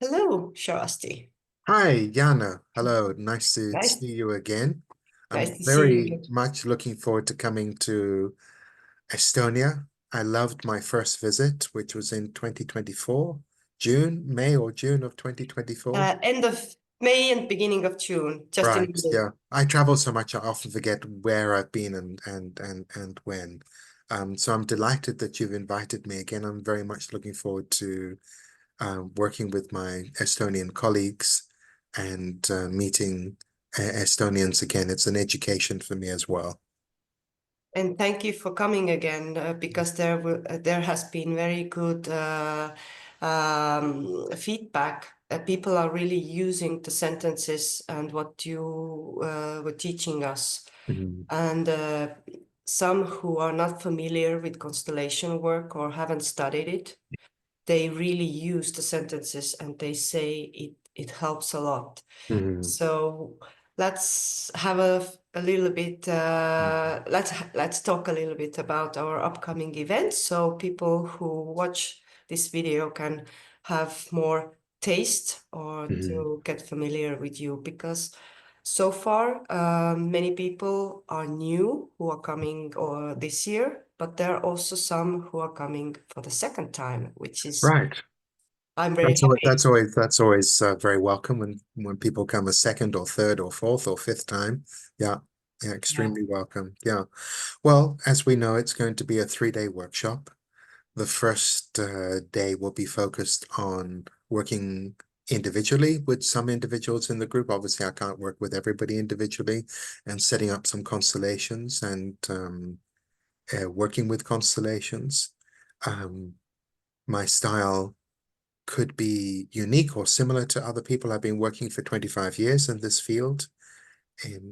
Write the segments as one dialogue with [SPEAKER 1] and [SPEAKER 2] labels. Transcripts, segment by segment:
[SPEAKER 1] Hello, Shavasti.
[SPEAKER 2] Hi, Jana. Hello. Nice to
[SPEAKER 1] Nice,
[SPEAKER 2] see you again. I'm
[SPEAKER 1] nice to see
[SPEAKER 2] very
[SPEAKER 1] you.
[SPEAKER 2] much looking forward to coming to Estonia. I loved my first visit, which was in 2024, May or June of 2024.
[SPEAKER 1] End of May and beginning of June, just in the
[SPEAKER 2] Right.
[SPEAKER 1] middle.
[SPEAKER 2] Yeah. I travel so much I often forget where I've been and when. So I'm delighted that you've invited me again. I'm very much looking forward to working with my Estonian colleagues and meeting Estonians again. It's an education for me as well.
[SPEAKER 1] And thank you for coming again, because there has been very good feedback. People are really using the sentences and what you were teaching us.
[SPEAKER 2] Mhm.
[SPEAKER 1] And some who are not familiar with constellation work or haven't studied it, they really use the sentences and they say it helps a lot.
[SPEAKER 2] Mhm.
[SPEAKER 1] So let's have a little bit let's talk a little bit about our upcoming events so people who watch this video can have more taste or
[SPEAKER 2] Mhm.
[SPEAKER 1] to get familiar with you, because so far many people are new who are coming or this year, but there are also some who are coming for the second time, which is
[SPEAKER 2] Right.
[SPEAKER 1] I'm very
[SPEAKER 2] That's always
[SPEAKER 1] happy.
[SPEAKER 2] very welcome when people come a second or third or fourth or fifth time. Yeah. Yeah,
[SPEAKER 1] Yeah.
[SPEAKER 2] extremely welcome. Yeah. Well, as we know, it's going to be a 3-day workshop. The first day will be focused on working individually with some individuals in the group. Obviously, I can't work with everybody individually, and setting up some constellations and working with constellations. Um, my style could be unique or similar to other people. I've been working for 25 years in this field.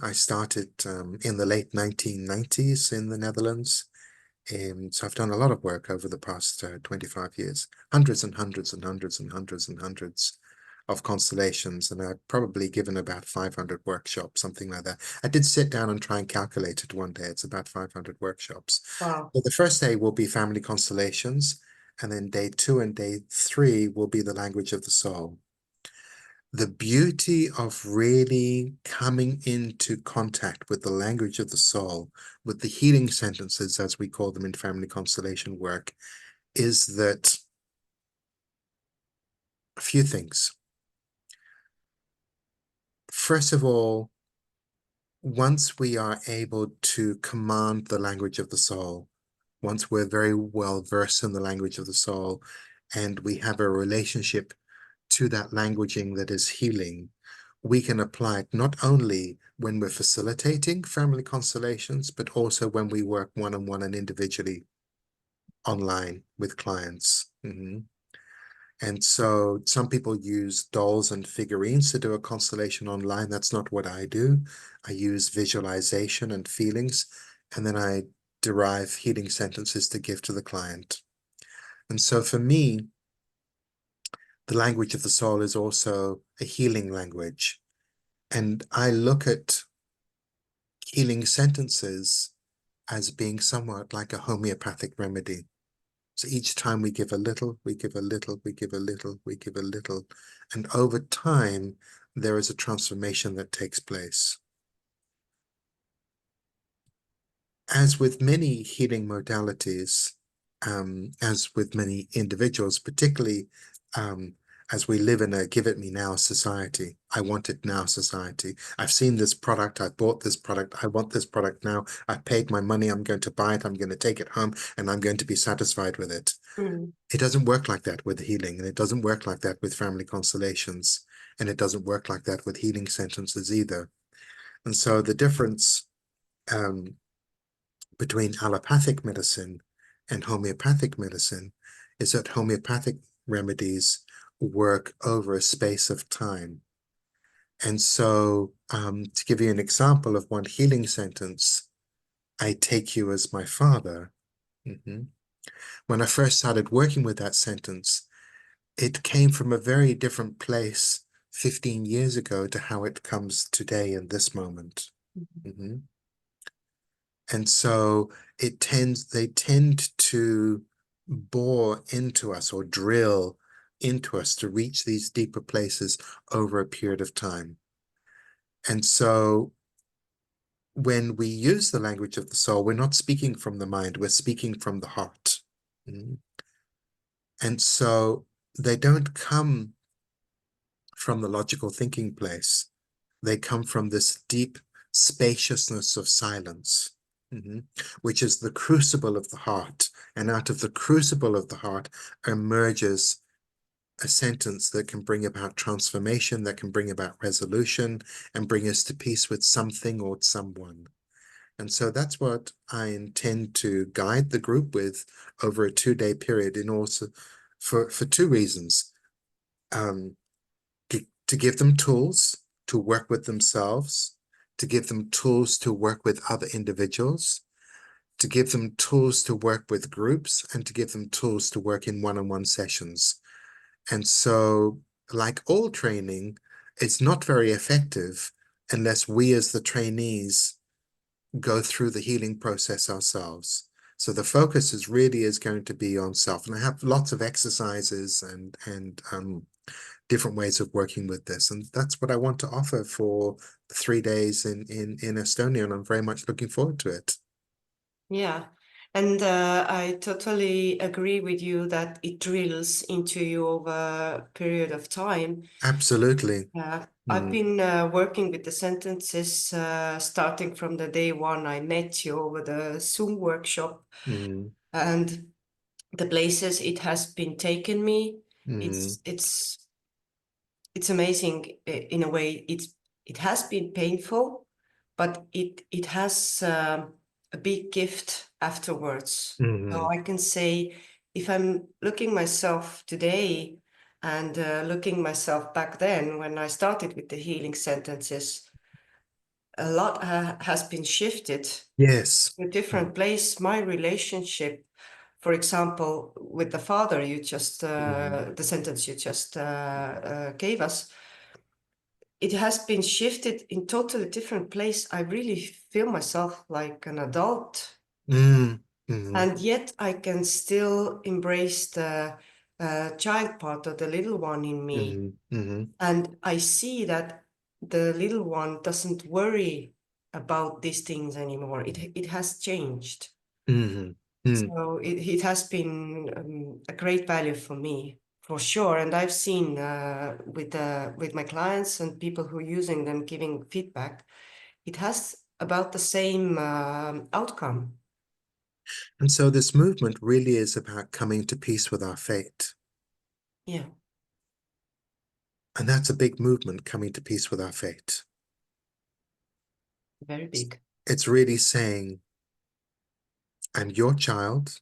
[SPEAKER 2] I started in the late 1990s in the Netherlands. So I've done a lot of work over the past 25 years, hundreds and hundreds and hundreds and hundreds and hundreds of constellations, and I've probably given about 500 workshops, something like that. I did sit down and try and calculate it one day. It's about 500 workshops.
[SPEAKER 1] Wow.
[SPEAKER 2] So the first day will be family constellations, and then day 2 and day 3 will be the language of the soul. The beauty of really coming into contact with the language of the soul, with the healing sentences, as we call them in family constellation work, is that a few things. First of all, once we are able to command the language of the soul, once we're very well versed in the language of the soul, and we have a relationship to that languaging that is healing, we can apply it not only when we're facilitating family constellations, but also when we work one-on-one and individually online with clients. And so some people use dolls and figurines to do a constellation online. That's not what I do. I use visualization and feelings, and then I derive healing sentences to give to the client. And so for me, the language of the soul is also a healing language. And I look at healing sentences as being somewhat like a homeopathic remedy. So each time we give a little, we give a little, we give a little, we give a little. And over time, there is a transformation that takes place. As with many healing modalities, as with many individuals, particularly as we live in a give it me now society, I want it now society. I've seen this product, I bought this product, I want this product now, I paid my money, I'm going to buy it, I'm going to take it home, and I'm going to be satisfied with it.
[SPEAKER 1] Mm.
[SPEAKER 2] It doesn't work like that with healing, and it doesn't work like that with family constellations, and it doesn't work like that with healing sentences either. And so the difference um, between allopathic medicine and homeopathic medicine is that homeopathic remedies work over a space of time. And so, to give you an example of one healing sentence, I take you as my father. Mhm. When I first started working with that sentence, it came from a very different place 15 years ago to how it comes today in this moment. Mhm. And so they tend to bore into us or drill into us to reach these deeper places over a period of time. And so when we use the language of the soul, we're not speaking from the mind, we're speaking from the heart. And so they don't come from the logical thinking place. They come from this deep spaciousness of silence, which is the crucible of the heart. And out of the crucible of the heart emerges a sentence that can bring about transformation, that can bring about resolution, and bring us to peace with something or someone. And so that's what I intend to guide the group with over a 2-day period, in order for 2 reasons. To give them tools to work with themselves, to give them tools to work with other individuals, to give them tools to work with groups, and to give them tools to work in one-on-one sessions. And so, like all training, it's not very effective unless we as the trainees go through the healing process ourselves. So the focus is going to be on self. And I have lots of exercises and different ways of working with this. And that's what I want to offer for 3 days in Estonia. And I'm very much looking forward to it.
[SPEAKER 1] Yeah. And I totally agree with you that it drills into you over a period of time.
[SPEAKER 2] Absolutely.
[SPEAKER 1] I've been working with the sentences starting from the day one I met you over the Zoom workshop, and the places it has been taken me. It's amazing in a way. It has been painful, but it has a big gift afterwards. So I can say, if I'm looking myself today and looking myself back then when I started with the healing sentences, a lot has been shifted.
[SPEAKER 2] Yes.
[SPEAKER 1] To a different place. My relationship, for example, with the father you just, the sentence you just gave us, it has been shifted in totally different place. I really feel myself like an adult, and yet I can still embrace the child part of the little one in me. And I see that the little one doesn't worry about these things anymore. It has changed. So it has been a great value for me, for sure. And I've seen with my clients and people who are using them, giving feedback, it has about the same outcome.
[SPEAKER 2] And so this movement really is about coming to peace with our fate.
[SPEAKER 1] Yeah.
[SPEAKER 2] And that's a big movement, coming to peace with our fate.
[SPEAKER 1] Very big.
[SPEAKER 2] It's really saying, I'm your child.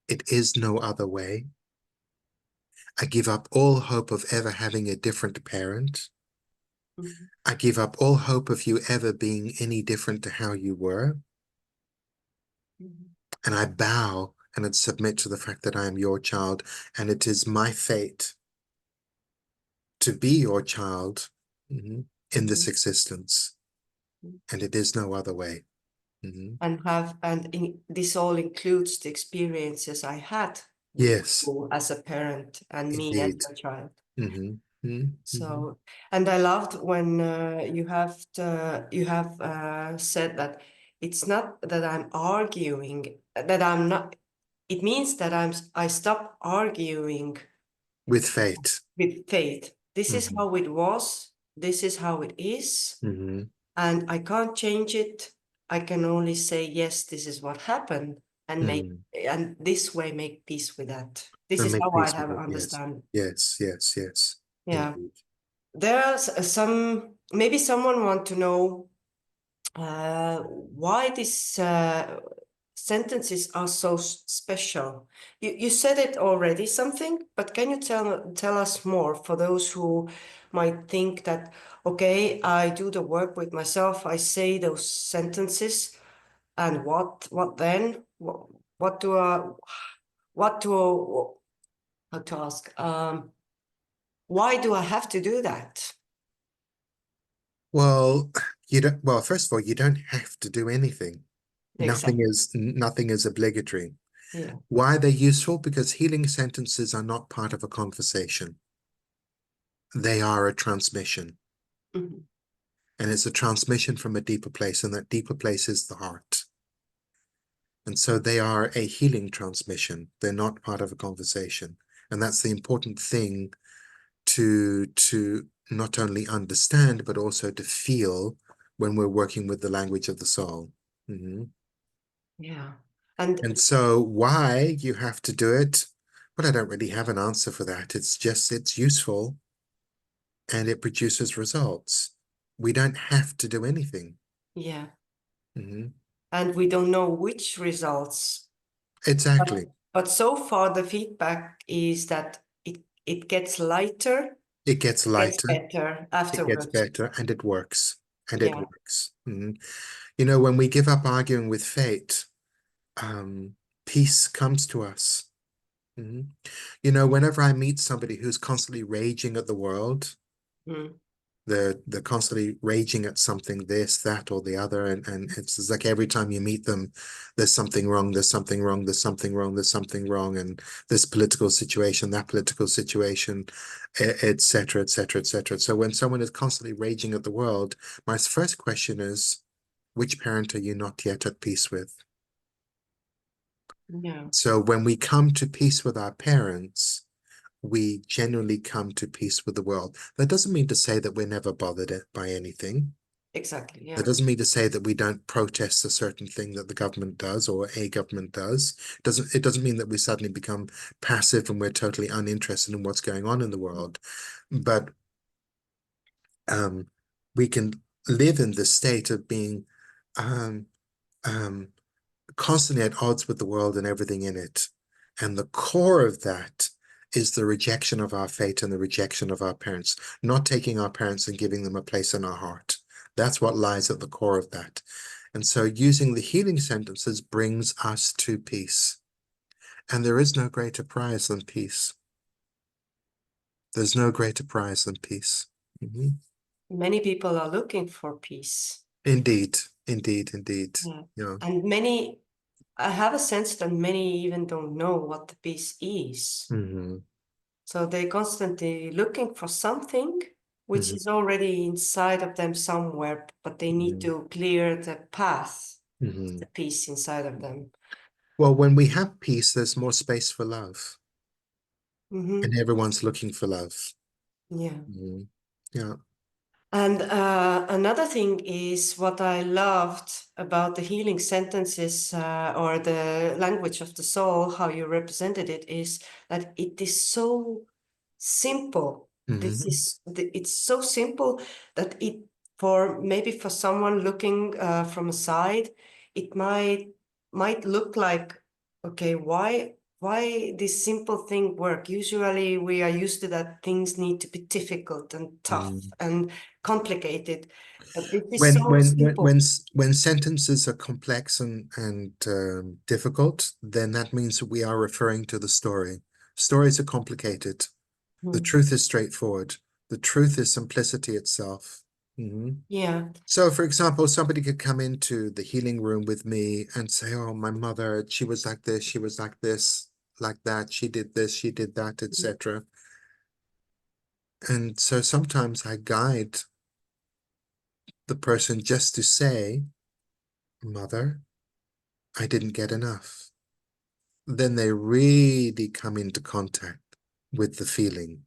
[SPEAKER 2] It is no other way. I give up all hope of ever having a different parent. I give up all hope of you ever being any different to how you were. And I bow and submit to the fact that I am your child, and it is my fate to be your child in this existence. And it is no other way.
[SPEAKER 1] And this all includes the experiences I had with
[SPEAKER 2] Yes,
[SPEAKER 1] you as a parent and me as
[SPEAKER 2] indeed.
[SPEAKER 1] a child.
[SPEAKER 2] Mm-hmm.
[SPEAKER 1] So, and I loved when you have said that it's not that I'm arguing, that I'm not. It means that I stop arguing
[SPEAKER 2] With fate.
[SPEAKER 1] with fate. This is how it was. This is how it is, and I can't change it. I can only say, yes, this is what happened, and this way make peace with that. This
[SPEAKER 2] And
[SPEAKER 1] is
[SPEAKER 2] make
[SPEAKER 1] how I
[SPEAKER 2] peace
[SPEAKER 1] have
[SPEAKER 2] with it. Yes.
[SPEAKER 1] understand.
[SPEAKER 2] Yes.
[SPEAKER 1] Yeah.
[SPEAKER 2] Indeed.
[SPEAKER 1] There are some, maybe someone want to know why these sentences are so special. You said it already something, but can you tell us more for those who might think that, okay, I do the work with myself, I say those sentences, and what then? What do I, what do, how to ask? Why do I have to do that?
[SPEAKER 2] Well, you don't, well, first of all, you don't have to do anything.
[SPEAKER 1] Exactly.
[SPEAKER 2] Nothing is obligatory.
[SPEAKER 1] Yeah.
[SPEAKER 2] Why they're useful? Because healing sentences are not part of a conversation. They are a transmission.
[SPEAKER 1] Mhm.
[SPEAKER 2] And it's a transmission from a deeper place, and that deeper place is the heart. And so they are a healing transmission. They're not part of a conversation. And that's the important thing to not only understand, but also to feel when we're working with the language of the soul.
[SPEAKER 1] Yeah. And
[SPEAKER 2] And so why you have to do it, well, I don't really have an answer for that. It's just, it's useful and it produces results. We don't have to do anything.
[SPEAKER 1] yeah.
[SPEAKER 2] Mhm.
[SPEAKER 1] And we don't know which results.
[SPEAKER 2] Exactly.
[SPEAKER 1] But so far the feedback is that it gets lighter,
[SPEAKER 2] It gets
[SPEAKER 1] gets
[SPEAKER 2] lighter,
[SPEAKER 1] better
[SPEAKER 2] it gets
[SPEAKER 1] afterwards.
[SPEAKER 2] better, and it works. And it
[SPEAKER 1] Yeah.
[SPEAKER 2] works. You know, when we give up arguing with fate, peace comes to us. You know, whenever I meet somebody who's constantly raging at the world,
[SPEAKER 1] Mm.
[SPEAKER 2] they're constantly raging at something, this, that, or the other, and it's like every time you meet them, there's something wrong, there's something wrong, there's something wrong, there's something wrong, and this political situation, that political situation, etc., etc., etc. So when someone is constantly raging at the world, my first question is, which parent are you not yet at peace with?
[SPEAKER 1] Yeah.
[SPEAKER 2] So when we come to peace with our parents, we genuinely come to peace with the world. That doesn't mean to say that we're never bothered by anything.
[SPEAKER 1] Exactly. Yeah.
[SPEAKER 2] That doesn't mean to say that we don't protest a certain thing that the government does or a government does. It doesn't mean that we suddenly become passive and we're totally uninterested in what's going on in the world. But we can live in this state of being um, um, constantly at odds with the world and everything in it. And the core of that is the rejection of our fate and the rejection of our parents, not taking our parents and giving them a place in our heart. That's what lies at the core of that. And so using the healing sentences brings us to peace. And there is no greater prize than peace. There's no greater prize than peace.
[SPEAKER 1] Many people are looking for peace.
[SPEAKER 2] Indeed, indeed, indeed.
[SPEAKER 1] Yeah.
[SPEAKER 2] Yeah.
[SPEAKER 1] And many, I have a sense that many even don't know what the peace is. So they're constantly looking for something which is already inside of them somewhere, but they need to clear the path, the peace inside of them.
[SPEAKER 2] Well, when we have peace, there's more space for love.
[SPEAKER 1] Mm-hmm.
[SPEAKER 2] And everyone's looking for love.
[SPEAKER 1] Yeah.
[SPEAKER 2] Yeah.
[SPEAKER 1] And another thing is what I loved about the healing sentences or the language of the soul, how you represented it, is that it is so simple. It's so simple that it, for maybe for someone looking from a side, it might look like, okay, why this simple thing work? Usually we are used to that things need to be difficult and tough and complicated, but this is
[SPEAKER 2] When
[SPEAKER 1] so
[SPEAKER 2] when when
[SPEAKER 1] simple.
[SPEAKER 2] when when sentences are complex and difficult, then that means that we are referring to the story. Stories are complicated. The truth is straightforward. The truth is simplicity itself.
[SPEAKER 1] Yeah.
[SPEAKER 2] So, for example, somebody could come into the healing room with me and say, "Oh, my mother, she was like this, she was like this, like that. She did this, she did that, etc." And so sometimes I guide the person just to say, "Mother, I didn't get enough." Then they really come into contact with the feeling,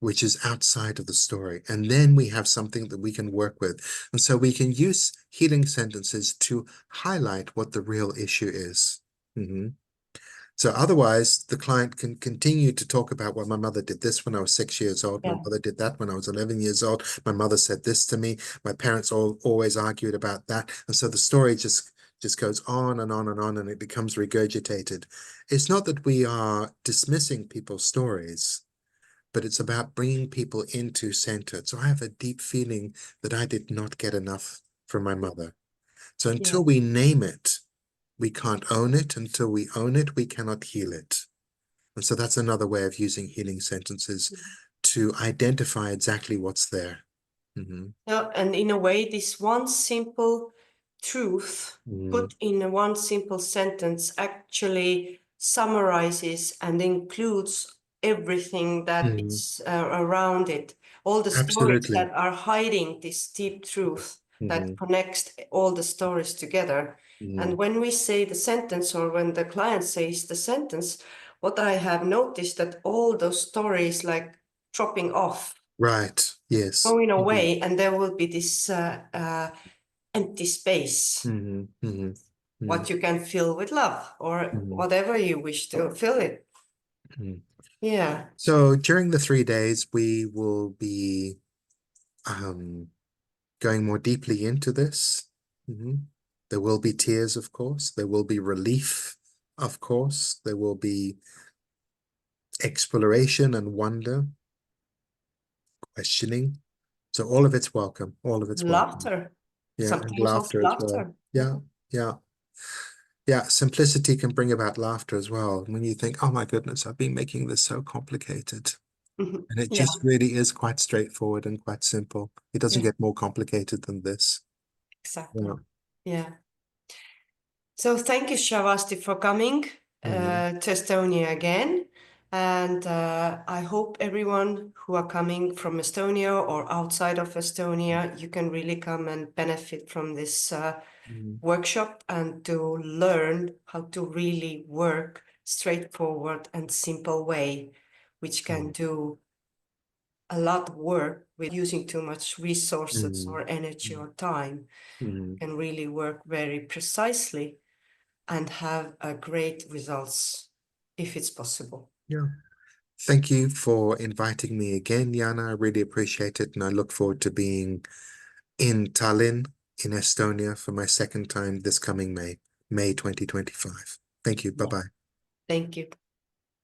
[SPEAKER 2] which is outside of the story. And then we have something that we can work with. And so we can use healing sentences to highlight what the real issue is. So otherwise, the client can continue to talk about, well, my mother did this when I was 6 years old. My
[SPEAKER 1] Yeah.
[SPEAKER 2] mother did that when I was 11 years old. My mother said this to me. My parents always argued about that. And so the story just goes on and on and on, and it becomes regurgitated. It's not that we are dismissing people's stories, but it's about bringing people into center. So I have a deep feeling that I did not get enough from my mother. So until
[SPEAKER 1] Yeah.
[SPEAKER 2] we name it, we can't own it. Until we own it, we cannot heal it. And so that's another way of using healing sentences to identify exactly what's there.
[SPEAKER 1] Yeah, and in a way, this one simple truth
[SPEAKER 2] Mm.
[SPEAKER 1] put in one simple sentence actually summarizes and includes everything that is around it, all the stories
[SPEAKER 2] Absolutely.
[SPEAKER 1] that are hiding this deep truth that connects all the stories together. And when we say the sentence, or when the client says the sentence, what I have noticed that all those stories like dropping off,
[SPEAKER 2] Right. Yes.
[SPEAKER 1] going away, and there will be this empty space, what you can fill with love, or whatever you wish to fill it. Yeah.
[SPEAKER 2] So during the 3 days, we will be going more deeply into this. There will be tears, of course. There will be relief, of course. There will be exploration and wonder, questioning. So all of it's welcome. All of it's welcome.
[SPEAKER 1] Laughter.
[SPEAKER 2] Yeah, and
[SPEAKER 1] Sometimes also
[SPEAKER 2] laughter as well.
[SPEAKER 1] laughter.
[SPEAKER 2] Yeah, yeah. Yeah, simplicity can bring about laughter as well. When you think, oh my goodness, I've been making this so complicated. And it
[SPEAKER 1] Yeah.
[SPEAKER 2] just really is quite straightforward and quite simple. It doesn't
[SPEAKER 1] Yeah.
[SPEAKER 2] get more complicated than this.
[SPEAKER 1] Exactly.
[SPEAKER 2] Yeah.
[SPEAKER 1] Yeah. So thank you, Shavasti, for coming to Estonia again. And I hope everyone who are coming from Estonia or outside of Estonia, you can really come and benefit from this workshop and to learn how to really work straightforward and simple way, which can do a lot of work with using too much resources or energy or time. Can really work very precisely and have a great results if it's possible.
[SPEAKER 2] Yeah. Thank you for inviting me again, Jana. I really appreciate it. And I look forward to being in Tallinn, in Estonia, for my second time this coming May 2025. Thank you. Bye-bye.
[SPEAKER 1] Thank you.